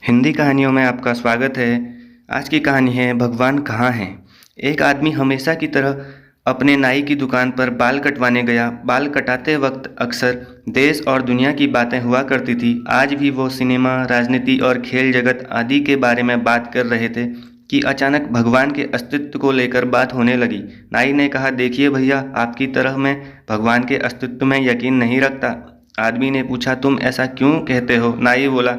हिंदी कहानियों में आपका स्वागत है। आज की कहानी है भगवान कहाँ हैं। एक आदमी हमेशा की तरह अपने नाई की दुकान पर बाल कटवाने गया। बाल कटाते वक्त अक्सर देश और दुनिया की बातें हुआ करती थी। आज भी वो सिनेमा, राजनीति और खेल जगत आदि के बारे में बात कर रहे थे कि अचानक भगवान के अस्तित्व को लेकर बात होने लगी। नाई ने कहा, देखिए भैया, आपकी तरह मैं भगवान के अस्तित्व में यकीन नहीं रखता। आदमी ने पूछा, तुम ऐसा क्यों कहते हो? नाई बोला,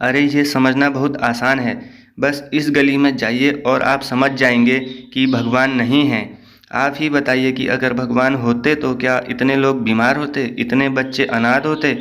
अरे ये समझना बहुत आसान है। बस इस गली में जाइए और आप समझ जाएंगे कि भगवान नहीं हैं। आप ही बताइए कि अगर भगवान होते तो क्या इतने लोग बीमार होते, इतने बच्चे अनाथ होते?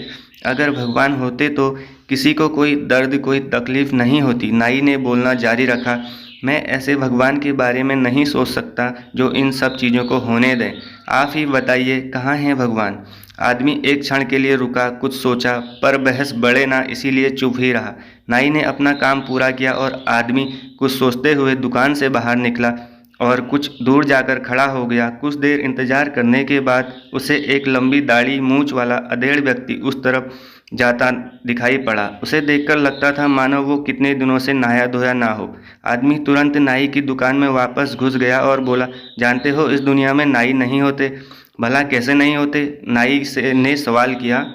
अगर भगवान होते तो किसी को कोई दर्द, कोई तकलीफ नहीं होती। नाई ने बोलना जारी रखा, मैं ऐसे भगवान के बारे में नहीं सोच सकता जो इन सब चीज़ों को होने दें। आप ही बताइए, कहाँ हैं भगवान? आदमी एक क्षण के लिए रुका, कुछ सोचा, पर बहस बढ़े ना, इसीलिए चुप ही रहा। नाई ने अपना काम पूरा किया और आदमी कुछ सोचते हुए दुकान से बाहर निकला और कुछ दूर जाकर खड़ा हो गया। कुछ देर इंतजार करने के बाद उसे एक लंबी दाढ़ी मूंछ वाला अधेड़ व्यक्ति उस तरफ जाता दिखाई पड़ा। उसे देखकर लगता था मानो वो कितने दिनों से नहाया धोया ना हो। आदमी तुरंत नाई की दुकान में वापस घुस गया और बोला, जानते हो, इस दुनिया में नाई नहीं होते। भला कैसे नहीं होते? नाई से ने सवाल किया,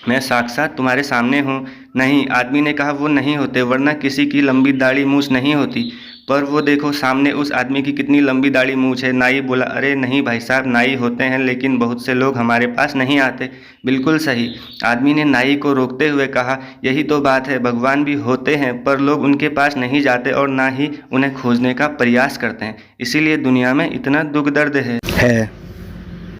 मैं साक्षात तुम्हारे सामने हूँ। नहीं, आदमी ने कहा, वो नहीं होते, वरना किसी की लंबी दाढ़ी मूछ नहीं होती। पर वो देखो सामने उस आदमी की कितनी लंबी दाढ़ी मूछ है। नाई बोला, अरे नहीं भाई साहब, नाई होते हैं, लेकिन बहुत से लोग हमारे पास नहीं आते। बिल्कुल सही। आदमी ने नाई को रोकते हुए कहा, यही तो बात है, भगवान भी होते हैं पर लोग उनके पास नहीं जाते और ना ही उन्हें खोजने का प्रयास करते हैं। इसीलिए दुनिया में इतना दुख दर्द है।